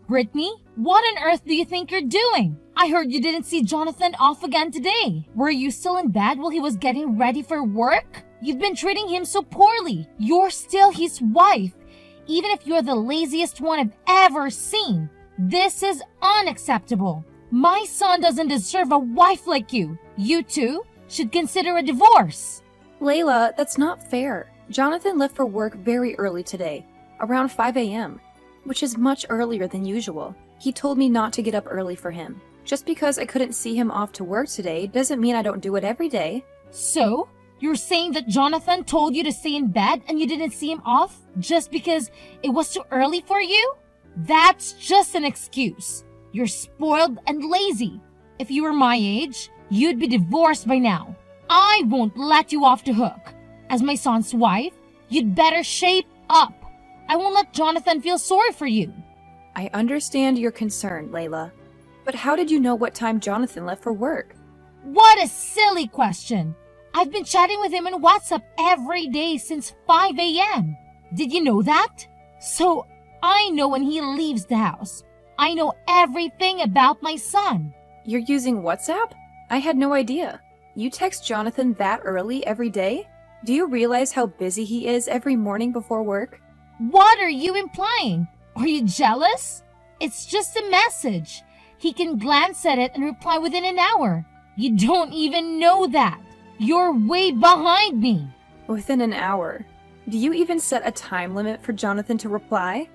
Brittany, what on earth do you think you're doing? I heard you didn't see Jonathan off again today. Were you still in bed while he was getting ready for work? You've been treating him so poorly. You're still his wife. Even if you're the laziest one I've ever seen, this is unacceptable. My son doesn't deserve a wife like you. You two should consider a divorce. Layla, that's not fair. Jonathan left for work very early today, around 5 a.m., which is much earlier than usual. He told me not to get up early for him. Just because I couldn't see him off to work today doesn't mean I don't do it every day. So, you're saying that Jonathan told you to stay in bed and you didn't see him off just because it was too early for you? That's just an excuse. You're spoiled and lazy. If you were my age, you'd be divorced by now. I won't let you off the hook. As my son's wife, you'd better shape up. I won't let Jonathan feel sorry for you. I understand your concern, Layla. But how did you know what time Jonathan left for work? What a silly question. I've been chatting with him on WhatsApp every day since 5 a.m. Did you know that? So I know when he leaves the house. I know everything about my son. You're using WhatsApp? I had no idea. You text Jonathan that early every day? Do you realize how busy he is every morning before work? What are you implying? Are you jealous? It's just a message. He can glance at it and reply within an hour. You don't even know that. You're way behind me. Within an hour? Do you even set a time limit for Jonathan to reply?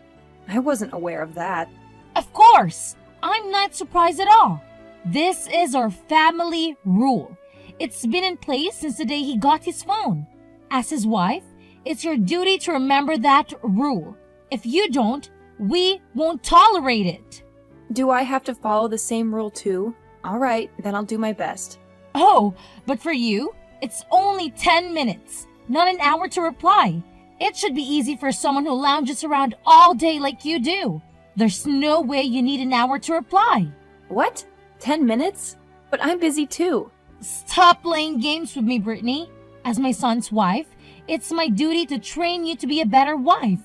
I wasn't aware of that. Of course. I'm not surprised at all. This is our family rule. It's been in place since the day he got his phone. As his wife, it's your duty to remember that rule. If you don't, we won't tolerate it. Do I have to follow the same rule too? All right, then I'll do my best. Oh, but for you, it's only 10 minutes, not an hour to reply. It should be easy for someone who lounges around all day like you do. There's no way you need an hour to reply. What? 10 minutes? But I'm busy too. Stop playing games with me, Brittany. As my son's wife, it's my duty to train you to be a better wife.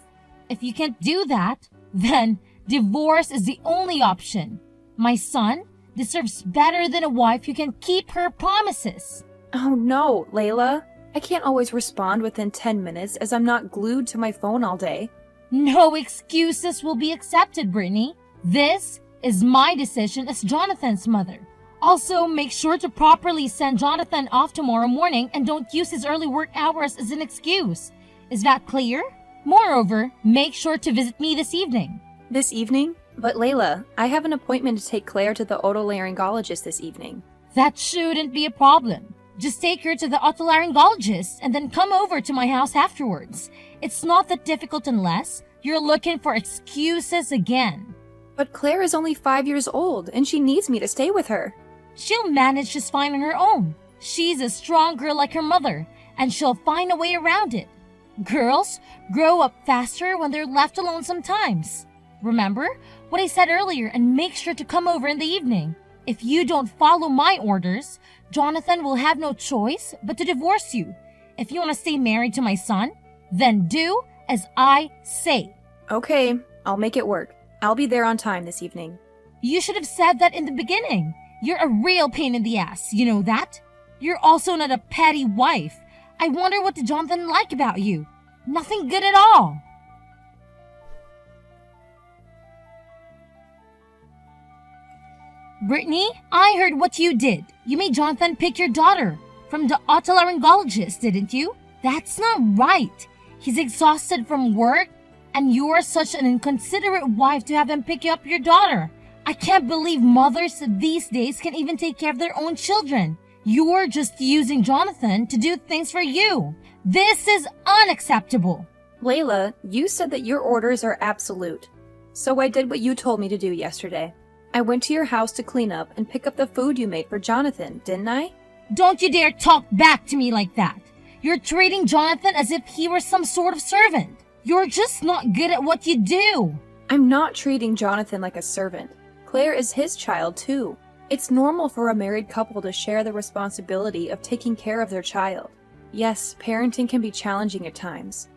If you can't do that, then divorce is the only option. My son deserves better than a wife who can keep her promises. Oh no, Layla. I can't always respond within 10 minutes as I'm not glued to my phone all day. No excuses will be accepted, Brittany. This is my decision as Jonathan's mother. Also, make sure to properly send Jonathan off tomorrow morning and don't use his early work hours as an excuse. Is that clear? Moreover, make sure to visit me this evening. This evening? But Layla, I have an appointment to take Claire to the otolaryngologist this evening. That shouldn't be a problem. Just take her to the otolaryngologist and then come over to my house afterwards. It's not that difficult unless you're looking for excuses again. But Claire is only 5 years old and she needs me to stay with her. She'll manage just fine on her own. She's a strong girl like her mother, and she'll find a way around it. Girls grow up faster when they're left alone sometimes. Remember what I said earlier and make sure to come over in the evening. If you don't follow my orders, Jonathan will have no choice but to divorce you. If you want to stay married to my son, then do as I say. Okay, I'll make it work. I'll be there on time this evening. You should have said that in the beginning. You're a real pain in the ass, you know that? You're also not a petty wife. I wonder what did Jonathan like about you? Nothing good at all. Brittany, I heard what you did. You made Jonathan pick your daughter from the otolaryngologist, didn't you? That's not right. He's exhausted from work, and you're such an inconsiderate wife to have him pick up your daughter. I can't believe mothers these days can even take care of their own children. You're just using Jonathan to do things for you. This is unacceptable. Layla, you said that your orders are absolute. So I did what you told me to do yesterday. I went to your house to clean up and pick up the food you made for Jonathan, didn't I? Don't you dare talk back to me like that. You're treating Jonathan as if he were some sort of servant. You're just not good at what you do. I'm not treating Jonathan like a servant. Claire is his child too. It's normal for a married couple to share the responsibility of taking care of their child. Yes, parenting can be challenging at times.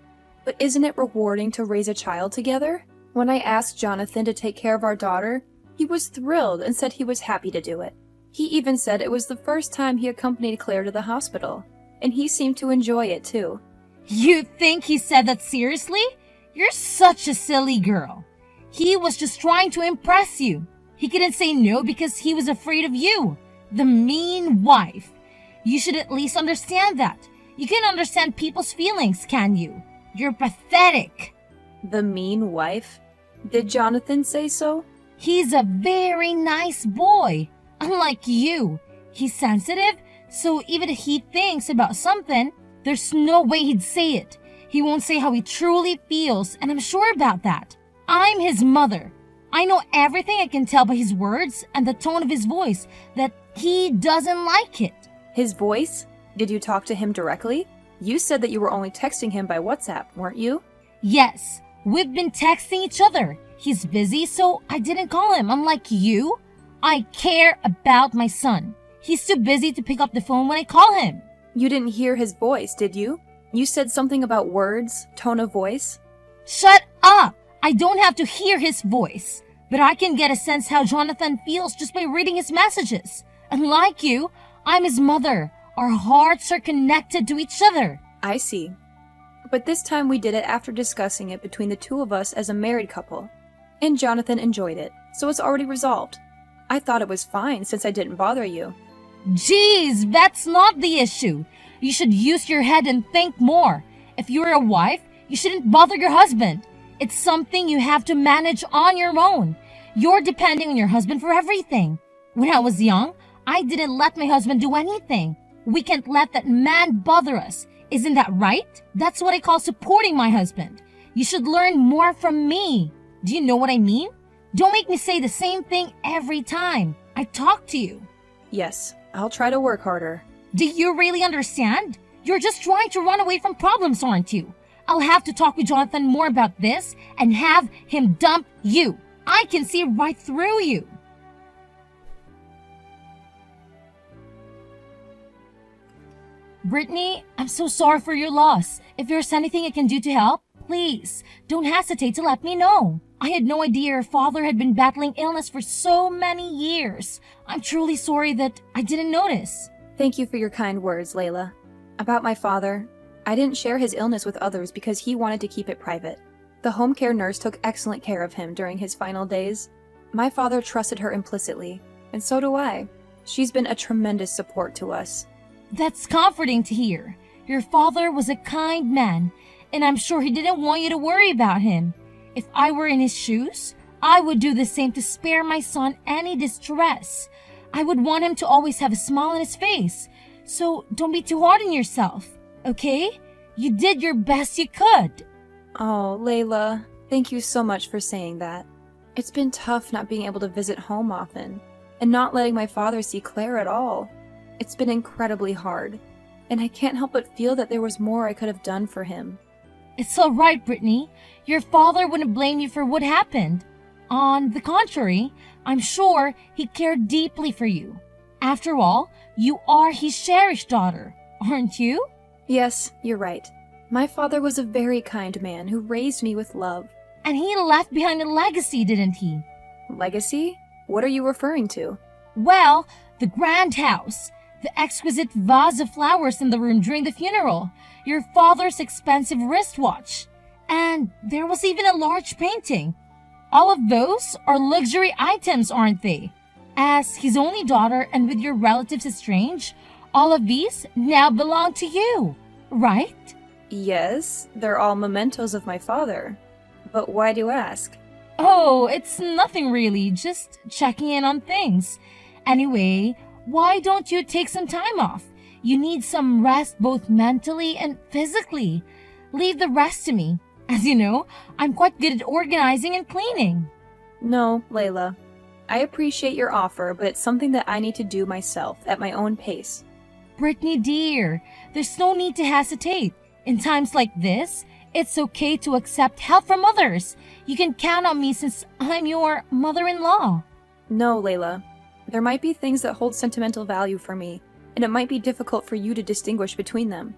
But isn't it rewarding to raise a child together? When I asked Jonathan to take care of our daughter, he was thrilled and said he was happy to do it. He even said it was the first time he accompanied Claire to the hospital, and he seemed to enjoy it too. You think he said that seriously? You're such a silly girl. He was just trying to impress you. He couldn't say no because he was afraid of you, the mean wife. You should at least understand that. You can understand people's feelings, can you? You're pathetic. The mean wife? Did Jonathan say so? He's a very nice boy. Unlike you, he's sensitive, so even if he thinks about something, there's no way he'd say it. He won't say how he truly feels, and I'm sure about that. I'm his mother. I know everything. I can tell by his words and the tone of his voice that he doesn't like it. His voice? Did you talk to him directly? You said that you were only texting him by WhatsApp, weren't you? Yes, we've been texting each other. He's busy, so I didn't call him. Unlike you, I care about my son. He's too busy to pick up the phone when I call him. You didn't hear his voice, did you? You said something about words, tone of voice. Shut up! I don't have to hear his voice, but I can get a sense how Jonathan feels just by reading his messages. Unlike you, I'm his mother. Our hearts are connected to each other. I see. But this time we did it after discussing it between the two of us as a married couple. And Jonathan enjoyed it, so it's already resolved. I thought it was fine since I didn't bother you. Jeez, that's not the issue. You should use your head and think more. If you're a wife, you shouldn't bother your husband. It's something you have to manage on your own. You're depending on your husband for everything. When I was young, I didn't let my husband do anything. We can't let that man bother us. Isn't that right? That's what I call supporting my husband. You should learn more from me. Do you know what I mean? Don't make me say the same thing every time I talk to you. Yes, I'll try to work harder. Do you really understand? You're just trying to run away from problems, aren't you? I'll have to talk with Jonathan more about this and have him dump you. I can see right through you. Brittany, I'm so sorry for your loss. If there's anything I can do to help, please don't hesitate to let me know. I had no idea your father had been battling illness for so many years. I'm truly sorry that I didn't notice. Thank you for your kind words, Layla. About my father, I didn't share his illness with others because he wanted to keep it private. The home care nurse took excellent care of him during his final days. My father trusted her implicitly, and so do I. She's been a tremendous support to us. That's comforting to hear. Your father was a kind man, and I'm sure he didn't want you to worry about him. If I were in his shoes, I would do the same to spare my son any distress. I would want him to always have a smile on his face. So don't be too hard on yourself, okay? You did your best you could. Oh, Layla, thank you so much for saying that. It's been tough not being able to visit home often, and not letting my father see Claire at all. It's been incredibly hard, and I can't help but feel that there was more I could have done for him. It's all right, Brittany. Your father wouldn't blame you for what happened. On the contrary, I'm sure he cared deeply for you. After all, you are his cherished daughter, aren't you? Yes, you're right. My father was a very kind man who raised me with love. And he left behind a legacy, didn't he? Legacy? What are you referring to? Well, the grand house, the exquisite vase of flowers in the room during the funeral, your father's expensive wristwatch, and there was even a large painting. All of those are luxury items, aren't they? As his only daughter and with your relatives estranged, all of these now belong to you, right? Yes, they're all mementos of my father. But why do you ask? Oh, it's nothing really, just checking in on things. Anyway, why don't you take some time off? You need some rest both mentally and physically. Leave the rest to me. As you know, I'm quite good at organizing and cleaning. No, Layla. I appreciate your offer, but it's something that I need to do myself at my own pace. Brittany dear, there's no need to hesitate. In times like this, it's okay to accept help from others. You can count on me since I'm your mother-in-law. No, Layla. There might be things that hold sentimental value for me, and it might be difficult for you to distinguish between them.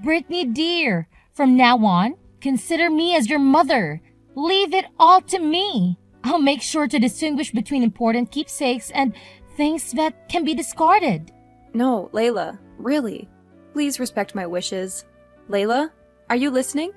Brittany dear, from now on, consider me as your mother. Leave it all to me. I'll make sure to distinguish between important keepsakes and things that can be discarded. No, Layla, really. Please respect my wishes. Layla, are you listening?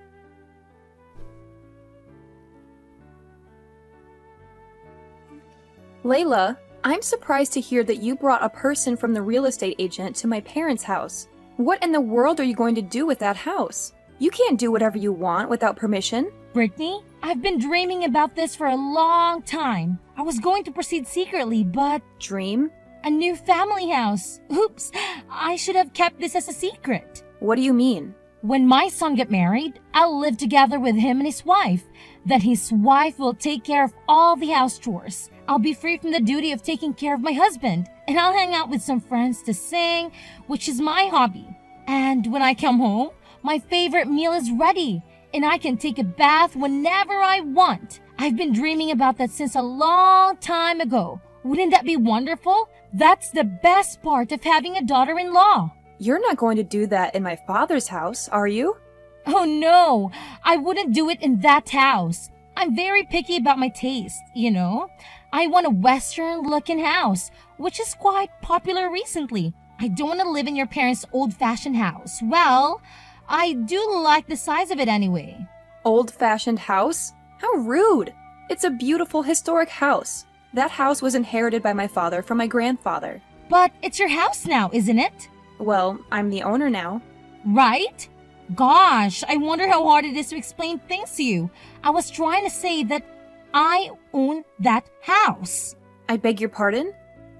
Layla, I'm surprised to hear that you brought a person from the real estate agent to my parents' house. What in the world are you going to do with that house? You can't do whatever you want without permission. Brittany, I've been dreaming about this for a long time. I was going to proceed secretly, but Dream? a new family house. Oops, I should have kept this as a secret. What do you mean? When my son get married, I'll live together with him and his wife. Then his wife will take care of all the house chores. I'll be free from the duty of taking care of my husband, and I'll hang out with some friends to sing, which is my hobby. And when I come home, my favorite meal is ready, and I can take a bath whenever I want. I've been dreaming about that since a long time ago. Wouldn't that be wonderful? That's the best part of having a daughter-in-law. You're not going to do that in my father's house, are you? Oh no, I wouldn't do it in that house. I'm very picky about my taste, you know. I want a Western-looking house, which is quite popular recently. I don't want to live in your parents' old-fashioned house. Well, I do like the size of it anyway. Old-fashioned house? How rude! It's a beautiful historic house. That house was inherited by my father from my grandfather. But it's your house now, isn't it? Well, I'm the owner now. Right? Gosh, I wonder how hard it is to explain things to you. I was trying to say that I own that house. I beg your pardon?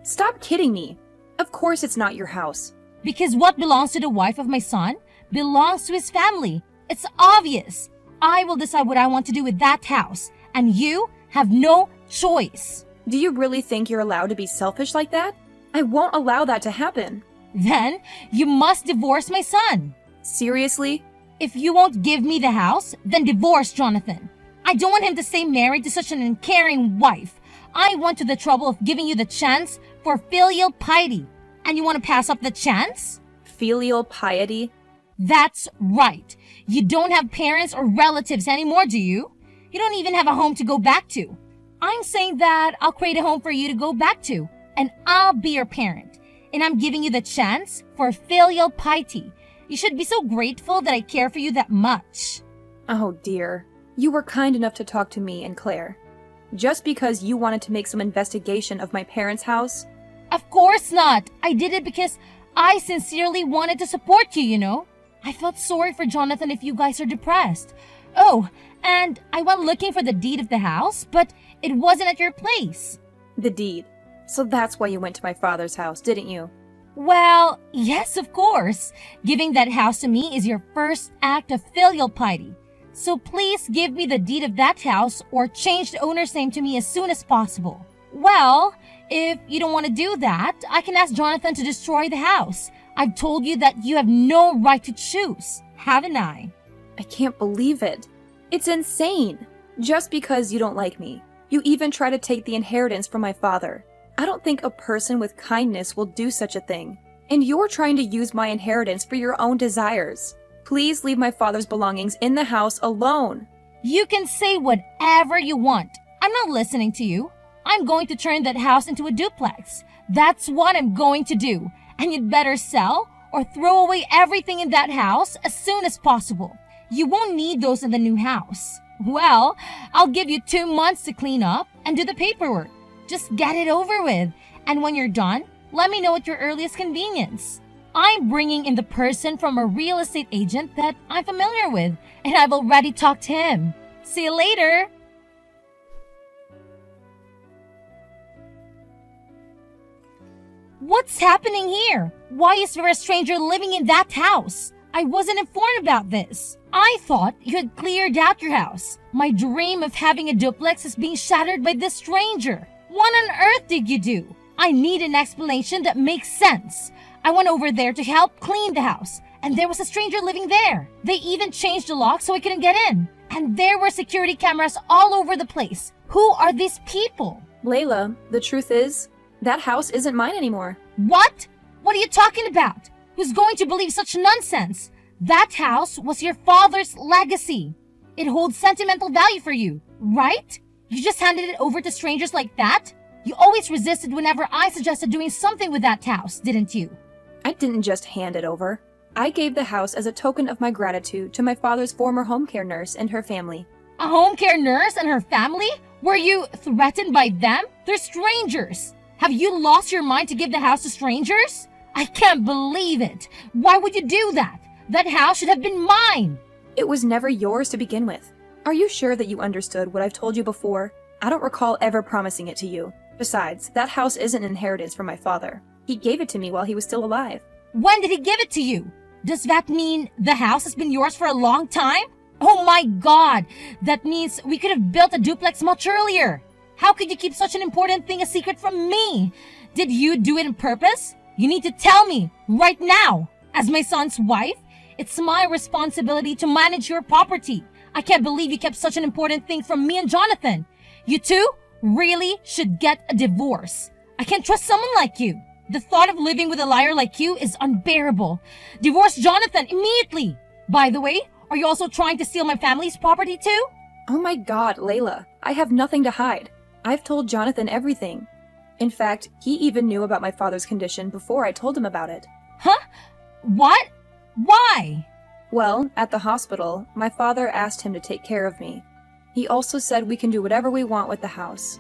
Stop kidding me. Of course it's not your house. Because what belongs to the wife of my son belongs to his family. It's obvious. I will decide what I want to do with that house, and you have no choice. Do you really think you're allowed to be selfish like that? I won't allow that to happen. Then you must divorce my son. Seriously? If you won't give me the house, then divorce Jonathan. I don't want him to stay married to such an uncaring wife. I went to the trouble of giving you the chance for filial piety. And you want to pass up the chance? Filial piety? That's right. You don't have parents or relatives anymore, do you? You don't even have a home to go back to. I'm saying that I'll create a home for you to go back to, and I'll be your parent. And I'm giving you the chance for filial piety. You should be so grateful that I care for you that much. Oh dear. You were kind enough to talk to me and Claire. Just because you wanted to make some investigation of my parents' house? Of course not. I did it because I sincerely wanted to support you, you know. I felt sorry for Jonathan if you guys are depressed. Oh, and I went looking for the deed of the house, but it wasn't at your place. The deed. So that's why you went to my father's house, didn't you? Well, yes, of course. Giving that house to me is your first act of filial piety. So please give me the deed of that house or change the owner's name to me as soon as possible. Well, if you don't want to do that, I can ask Jonathan to destroy the house. I've told you that you have no right to choose, haven't I? I can't believe it. It's insane. Just because you don't like me. You even try to take the inheritance from my father. I don't think a person with kindness will do such a thing. And you're trying to use my inheritance for your own desires. Please leave my father's belongings in the house alone. You can say whatever you want. I'm not listening to you. I'm going to turn that house into a duplex. That's what I'm going to do. And you'd better sell or throw away everything in that house as soon as possible. You won't need those in the new house. Well, I'll give you 2 months to clean up and do the paperwork. Just get it over with. And when you're done, let me know at your earliest convenience. I'm bringing in the person from a real estate agent that I'm familiar with, and I've already talked to him. See you later. What's happening here? Why is there a stranger living in that house? I wasn't informed about this. I thought you had cleared out your house. My dream of having a duplex is being shattered by this stranger. What on earth did you do? I need an explanation that makes sense. I went over there to help clean the house, and there was a stranger living there. They even changed the lock so I couldn't get in. And there were security cameras all over the place. Who are these people? Layla, the truth is, that house isn't mine anymore. What? What are you talking about? Who's going to believe such nonsense? That house was your father's legacy. It holds sentimental value for you, right? You just handed it over to strangers like that? You always resisted whenever I suggested doing something with that house, didn't you? I didn't just hand it over. I gave the house as a token of my gratitude to my father's former home care nurse and her family. A home care nurse and her family? Were you threatened by them? They're strangers. Have you lost your mind to give the house to strangers? I can't believe it. Why would you do that? That house should have been mine. It was never yours to begin with. Are you sure that you understood what I've told you before? I don't recall ever promising it to you. Besides, that house isn't an inheritance from my father. He gave it to me while he was still alive. When did he give it to you? Does that mean the house has been yours for a long time? Oh my God! That means we could have built a duplex much earlier. How could you keep such an important thing a secret from me? Did you do it on purpose? You need to tell me, right now. As my son's wife, it's my responsibility to manage your property. I can't believe you kept such an important thing from me and Jonathan. You two really should get a divorce. I can't trust someone like you. The thought of living with a liar like you is unbearable. Divorce Jonathan immediately. By the way, are you also trying to steal my family's property too? Oh my God, Layla. I have nothing to hide. I've told Jonathan everything. In fact, he even knew about my father's condition before I told him about it. Huh? What? Why? Well, at the hospital, my father asked him to take care of me. He also said we can do whatever we want with the house.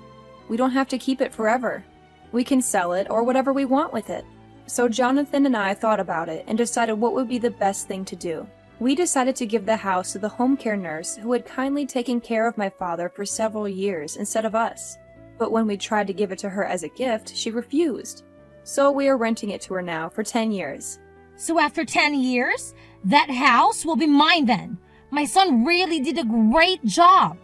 We don't have to keep it forever. We can sell it or whatever we want with it. So Jonathan and I thought about it and decided what would be the best thing to do. We decided to give the house to the home care nurse who had kindly taken care of my father for several years instead of us. But when we tried to give it to her as a gift, she refused. So we are renting it to her now for 10 years. So after 10 years, that house will be mine then. My son really did a great job.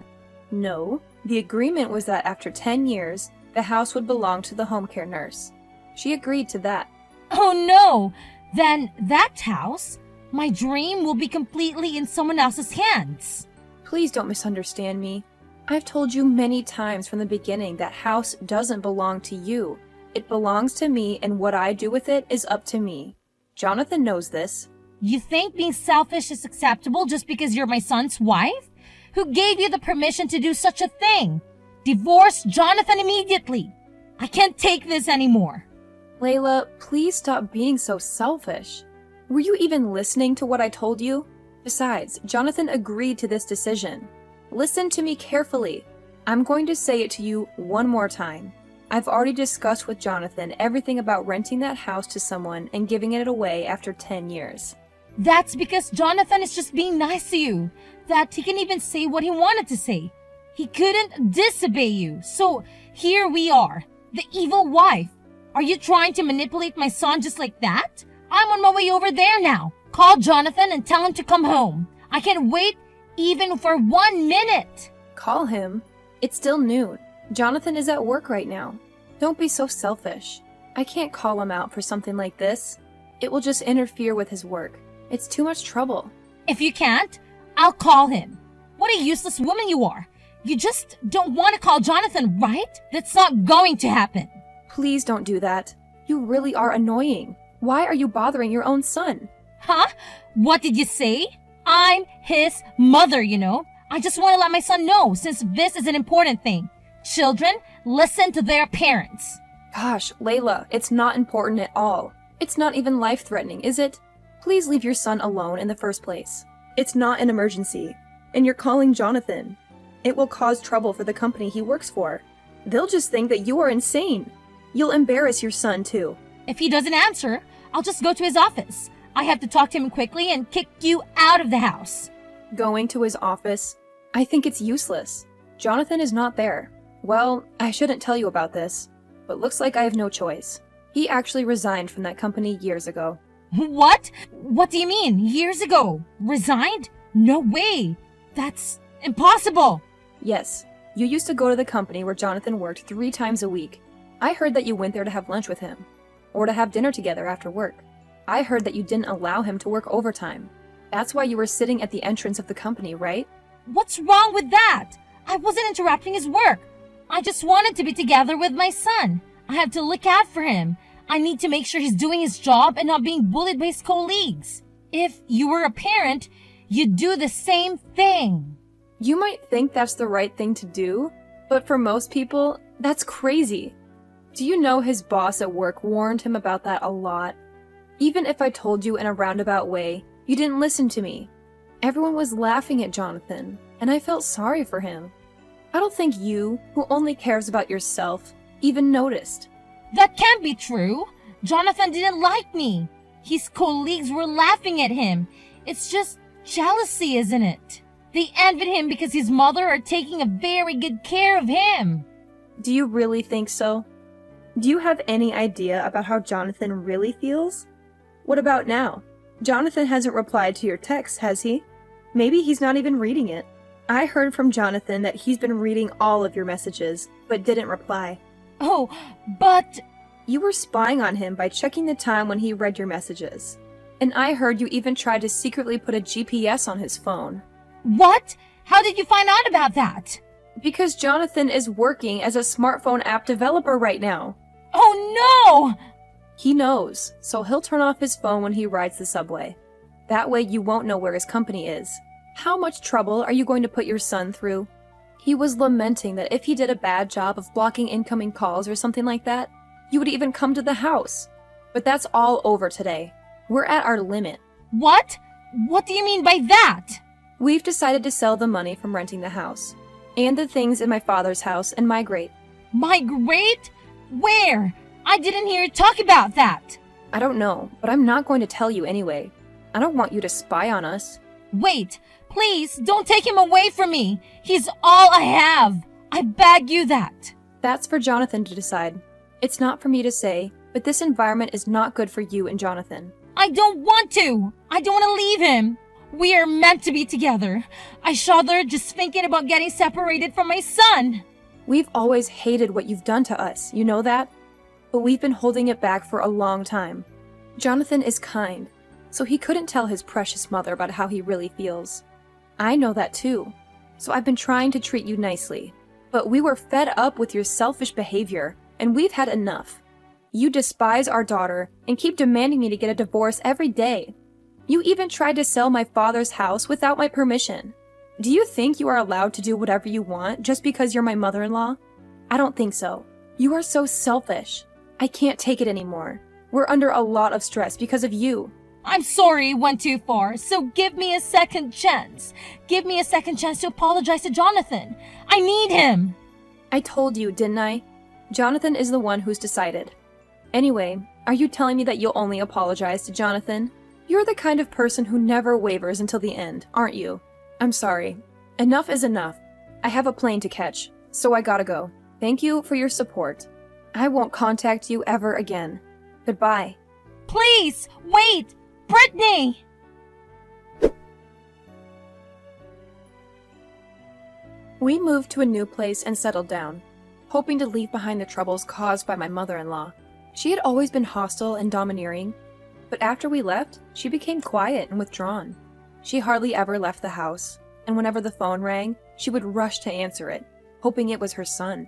No, the agreement was that after 10 years, the house would belong to the home care nurse. She agreed to that. Oh no! Then that house, my dream, will be completely in someone else's hands. Please don't misunderstand me. I've told you many times from the beginning that house doesn't belong to you. It belongs to me, and what I do with it is up to me. Jonathan knows this. You think being selfish is acceptable just because you're my son's wife? Who gave you the permission to do such a thing? Divorce Jonathan immediately. I can't take this anymore. Layla, please stop being so selfish. Were you even listening to what I told you? Besides, Jonathan agreed to this decision. Listen to me carefully. I'm going to say it to you one more time. I've already discussed with Jonathan everything about renting that house to someone and giving it away after 10 years. That's because Jonathan is just being nice to you, that he can even say what he wanted to say. He couldn't disobey you, so here we are, the evil wife. Are you trying to manipulate my son just like that? I'm on my way over there now. Call Jonathan and tell him to come home. I can't wait even for 1 minute. Call him? It's still noon. Jonathan is at work right now. Don't be so selfish. I can't call him out for something like this. It will just interfere with his work. It's too much trouble. If you can't, I'll call him. What a useless woman you are. You just don't want to call Jonathan, right? That's not going to happen. Please don't do that. You really are annoying. Why are you bothering your own son? Huh? What did you say? I'm his mother, you know. I just want to let my son know, since this is an important thing. Children, listen to their parents. Gosh, Layla, it's not important at all. It's not even life-threatening, is it? Please leave your son alone in the first place. It's not an emergency, and you're calling Jonathan. It will cause trouble for the company he works for. They'll just think that you are insane. You'll embarrass your son, too. If he doesn't answer, I'll just go to his office. I have to talk to him quickly and kick you out of the house. Going to his office? I think it's useless. Jonathan is not there. Well, I shouldn't tell you about this, but looks like I have no choice. He actually resigned from that company years ago. What? What do you mean? Years ago? Resigned? No way. That's impossible. Yes, you used to go to the company where Jonathan worked 3 times a week. I heard that you went there to have lunch with him, or to have dinner together after work. I heard that you didn't allow him to work overtime. That's why you were sitting at the entrance of the company, right? What's wrong with that? I wasn't interrupting his work. I just wanted to be together with my son. I have to look out for him. I need to make sure he's doing his job and not being bullied by his colleagues. If you were a parent, you'd do the same thing. You might think that's the right thing to do, but for most people, that's crazy. Do you know his boss at work warned him about that a lot? Even if I told you in a roundabout way, you didn't listen to me. Everyone was laughing at Jonathan, and I felt sorry for him. I don't think you, who only cares about yourself, even noticed. That can't be true. Jonathan didn't like me. His colleagues were laughing at him. It's just jealousy, isn't it? They envied him because his mother are taking a very good care of him. Do you really think so? Do you have any idea about how Jonathan really feels? What about now? Jonathan hasn't replied to your text, has he? Maybe he's not even reading it. I heard from Jonathan that he's been reading all of your messages, but didn't reply. Oh, but... You were spying on him by checking the time when he read your messages. And I heard you even tried to secretly put a GPS on his phone. What? How did you find out about that? Because Jonathan is working as a smartphone app developer right now. Oh no! He knows, so he'll turn off his phone when he rides the subway. That way you won't know where his company is. How much trouble are you going to put your son through? He was lamenting that if he did a bad job of blocking incoming calls or something like that, you would even come to the house. But that's all over today. We're at our limit. What? What do you mean by that? We've decided to sell the money from renting the house, and the things in my father's house, and migrate. Migrate? Where? I didn't hear you talk about that. I don't know, but I'm not going to tell you anyway. I don't want you to spy on us. Wait, please don't take him away from me. He's all I have. I beg you that. That's for Jonathan to decide. It's not for me to say, but this environment is not good for you and Jonathan. I don't want to. I don't want to leave him. We are meant to be together. I shudder just thinking about getting separated from my son. We've always hated what you've done to us, you know that? But we've been holding it back for a long time. Jonathan is kind, so he couldn't tell his precious mother about how he really feels. I know that too, so I've been trying to treat you nicely. But we were fed up with your selfish behavior, and we've had enough. You despise our daughter and keep demanding me to get a divorce every day. You even tried to sell my father's house without my permission. Do you think you are allowed to do whatever you want just because you're my mother-in-law? I don't think so. You are so selfish. I can't take it anymore. We're under a lot of stress because of you. I'm sorry it went too far, so give me a second chance. Give me a second chance to apologize to Jonathan. I need him. I told you, didn't I? Jonathan is the one who's decided. Anyway, are you telling me that you'll only apologize to Jonathan? You're the kind of person who never wavers until the end, aren't you? I'm sorry. Enough is enough. I have a plane to catch, so I gotta go. Thank you for your support. I won't contact you ever again. Goodbye. Please, wait! Brittany! We moved to a new place and settled down, hoping to leave behind the troubles caused by my mother-in-law. She had always been hostile and domineering, but after we left, she became quiet and withdrawn. She hardly ever left the house, and whenever the phone rang, she would rush to answer it, hoping it was her son.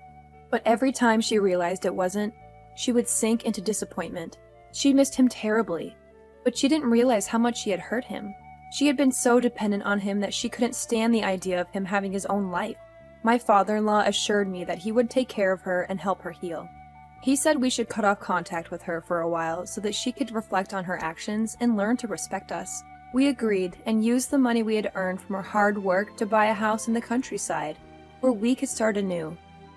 But every time she realized it wasn't, she would sink into disappointment. She missed him terribly, but she didn't realize how much she had hurt him. She had been so dependent on him that she couldn't stand the idea of him having his own life. My father-in-law assured me that he would take care of her and help her heal. He said we should cut off contact with her for a while so that she could reflect on her actions and learn to respect us. We agreed and used the money we had earned from our hard work to buy a house in the countryside, where we could start anew.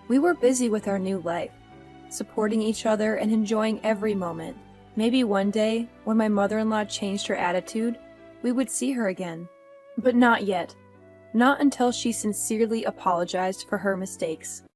We were busy with our new life, supporting each other and enjoying every moment. Maybe one day, when my mother-in-law changed her attitude, we would see her again. But not yet. Not until she sincerely apologized for her mistakes.